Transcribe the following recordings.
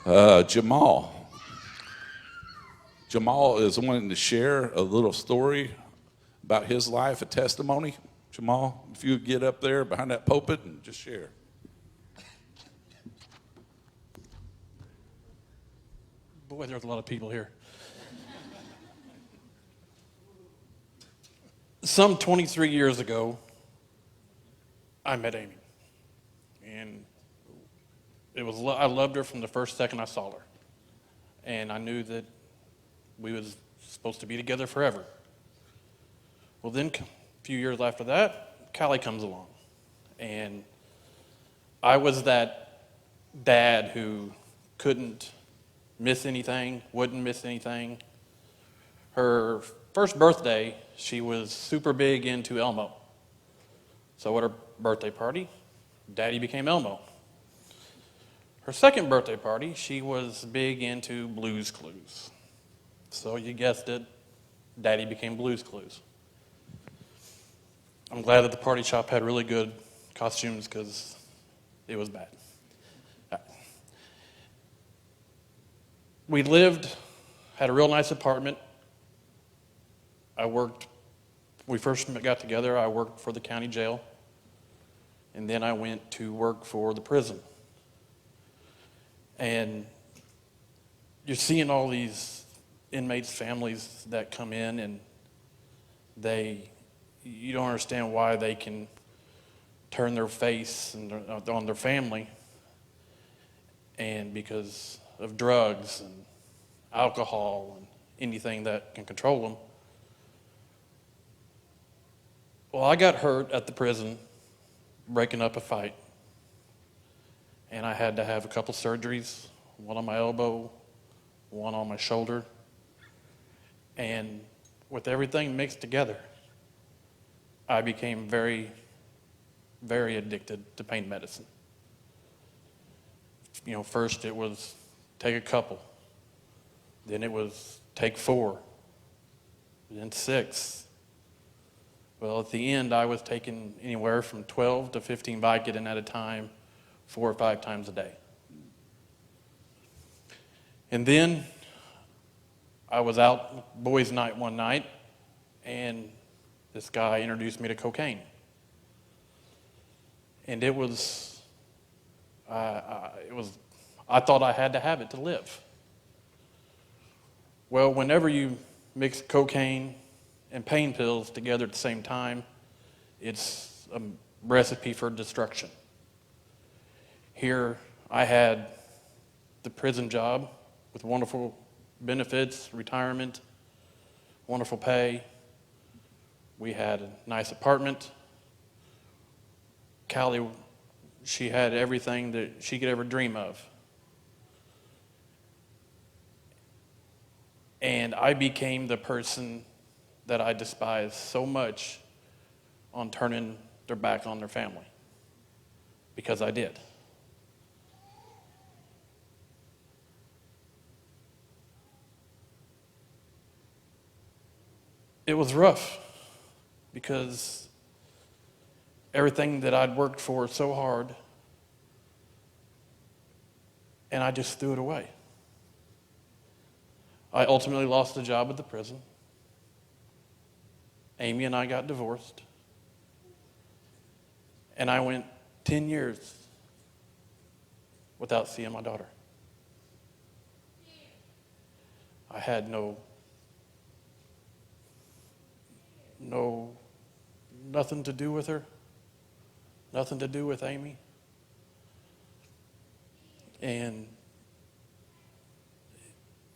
Jamal. Jamal is wanting to share a little story about his life, a testimony. Jamal, if you would get up there behind that pulpit and just share. Boy, there's a lot of people here. Some 23 years ago, I met Amy. And I loved her from the first second I saw her. And I knew that we was supposed to be together forever. Well, then a few years after that, Callie comes along. And I was that dad who couldn't miss anything, wouldn't miss anything. Her first birthday, she was super big into Elmo. So at her birthday party, Daddy became Elmo. Her second birthday party, she was big into Blue's Clues. So you guessed it, Daddy became Blue's Clues. I'm glad that the party shop had really good costumes because it was bad. We had a real nice apartment. We first got together, I worked for the county jail. And then I went to work for the prison. And you're seeing all these inmates' families that come in and you don't understand why they can turn their face on their family, and because of drugs and alcohol and anything that can control them. Well, I got hurt at the prison breaking up a fight, and I had to have a couple surgeries, one on my elbow, one on my shoulder, and with everything mixed together, I became very, very addicted to pain medicine. First it was take a couple, then it was take 4, then 6. Well, at the end, I was taking anywhere from 12 to 15 Vicodin at a time, 4 or 5 times a day. And then I was out boys' night one night, and this guy introduced me to cocaine. And I thought I had to have it to live. Well, whenever you mix cocaine and pain pills together at the same time, it's a recipe for destruction. Here, I had the prison job with wonderful benefits, retirement, wonderful pay. We had a nice apartment. Callie, she had everything that she could ever dream of. And I became the person that I despise so much on turning their back on their family, because I did. It was rough because everything that I'd worked for so hard, and I just threw it away. I ultimately lost the job at the prison. Amy and I got divorced. And I went 10 years without seeing my daughter. I had nothing to do with her, nothing to do with Amy. And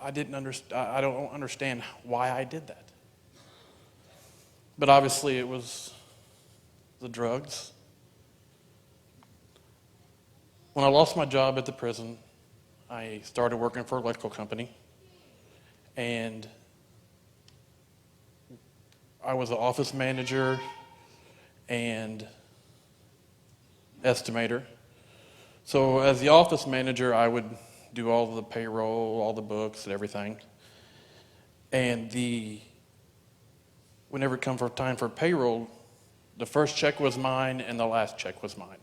I don't understand why I did that. But obviously it was the drugs. When I lost my job at the prison, I started working for an electrical company. And I was an office manager and estimator. So as the office manager, I would do all the payroll, all the books and everything. And whenever it come for time for payroll, the first check was mine and the last check was mine.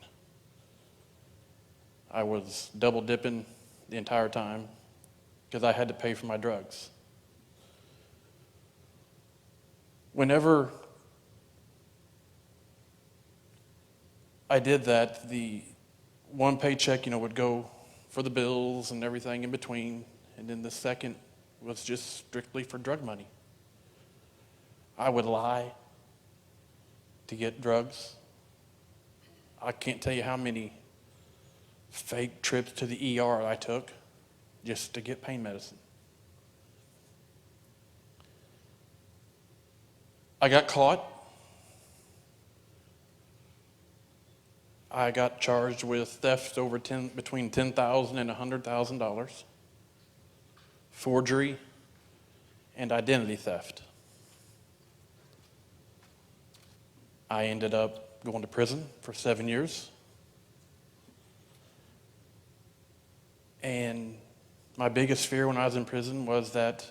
I was double dipping the entire time because I had to pay for my drugs. Whenever I did that, the one paycheck, would go for the bills and everything in between, and then the second was just strictly for drug money. I would lie to get drugs. I can't tell you how many fake trips to the ER I took just to get pain medicine. I got caught. I got charged with theft between $10,000 and $100,000, forgery, and identity theft. I ended up going to prison for 7 years. And my biggest fear when I was in prison was that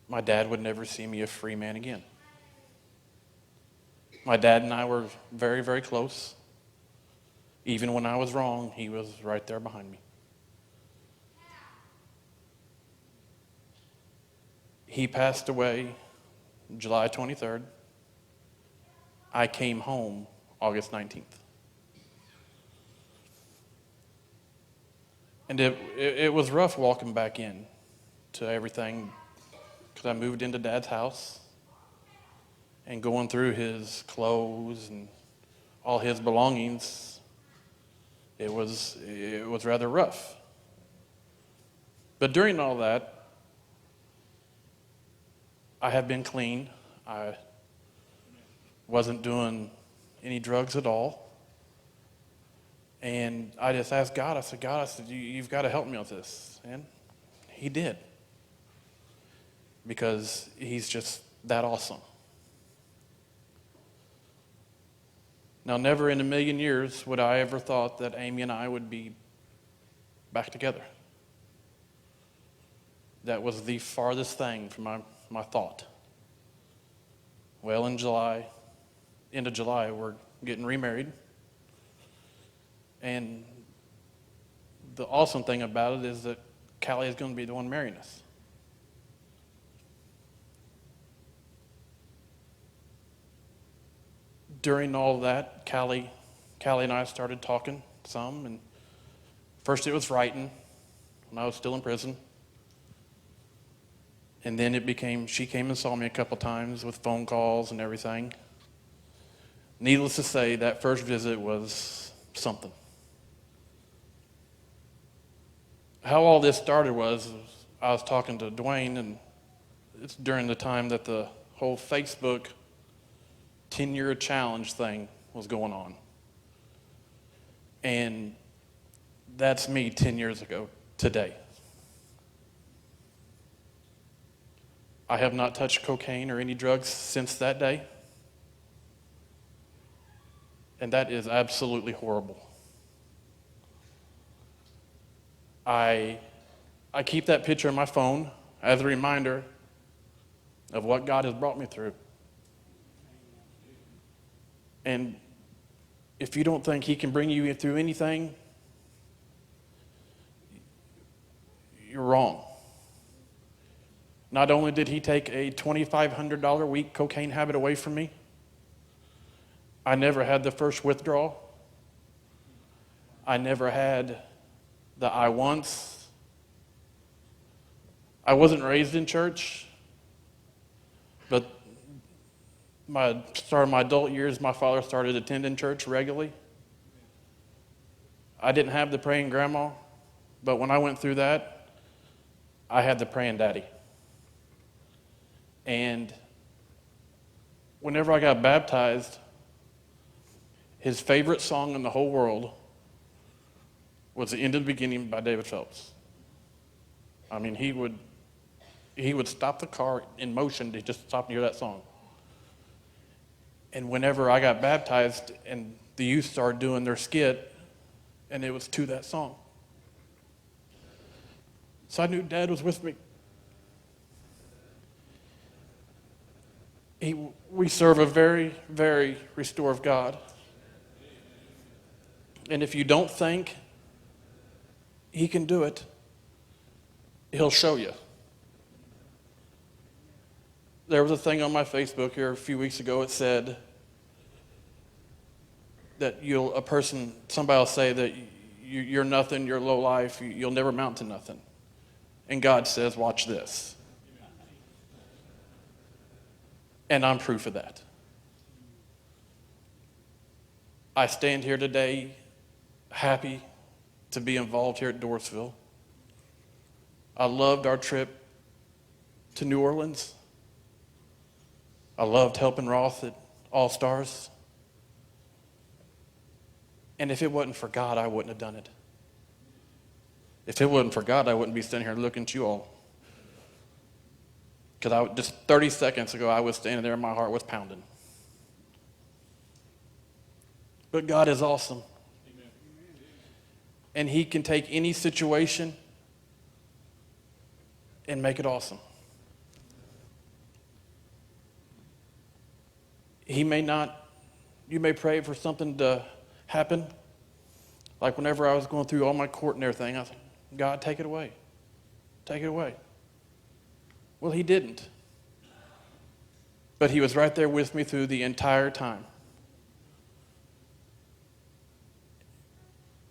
my dad would never see me a free man again. My dad and I were very, very close. Even when I was wrong, he was right there behind me. He passed away July 23rd. I came home August 19th. And it was rough walking back in to everything because I moved into Dad's house and going through his clothes and all his belongings. It was rather rough. But during all that, I have been clean. I wasn't doing any drugs at all. And I just asked God, I said, you've got to help me with this. And he did. Because he's just that awesome. Now, never in a million years would I ever thought that Amy and I would be back together. That was the farthest thing from my thought. Well, end of July, we're getting remarried. And the awesome thing about it is that Callie is going to be the one marrying us. During all of that, Callie and I started talking some. And first it was writing when I was still in prison. And then she came and saw me a couple times with phone calls and everything. Needless to say, that first visit was something. How all this started was I was talking to Dwayne, and it's during the time that the whole Facebook 10-year challenge thing was going on. And that's me 10 years ago today. I have not touched cocaine or any drugs since that day. And that is absolutely horrible. I keep that picture in my phone as a reminder of what God has brought me through. And if you don't think he can bring you through anything, you're wrong. Not only did he take a $2,500 a week cocaine habit away from me, I never had the first withdrawal. I never had the I once. I wasn't raised in church, but my adult years, my father started attending church regularly. I didn't have the praying grandma, but when I went through that, I had the praying daddy. And whenever I got baptized, his favorite song in the whole world was The End of the Beginning by David Phelps. I mean, he would stop the car in motion to just stop and hear that song. And whenever I got baptized and the youth started doing their skit, and it was to that song. So I knew Dad was with me. We serve a very, very restorative God. And if you don't think He can do it. He'll show you. There was a thing on my Facebook here a few weeks ago. It said that somebody will say that you're nothing, you're low life, you'll never amount to nothing. And God says, watch this. And I'm proof of that. I stand here today happy to be involved here at Dorsville. I loved our trip to New Orleans. I loved helping Roth at All Stars. And if it wasn't for God, I wouldn't have done it. If it wasn't for God, I wouldn't be sitting here looking at you all. Because just 30 seconds ago, I was standing there and my heart was pounding. But God is awesome. Amen. And He can take any situation and make it awesome. You may pray for something to happen. Like whenever I was going through all my court and everything, I said, God, take it away. Take it away. Well, He didn't. But He was right there with me through the entire time.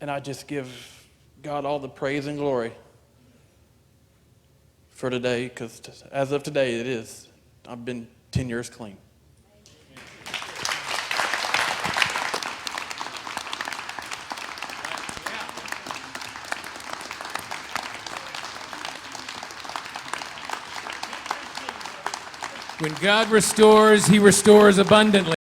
And I just give God all the praise and glory for today, because as of today, I've been 10 years clean. When God restores, He restores abundantly.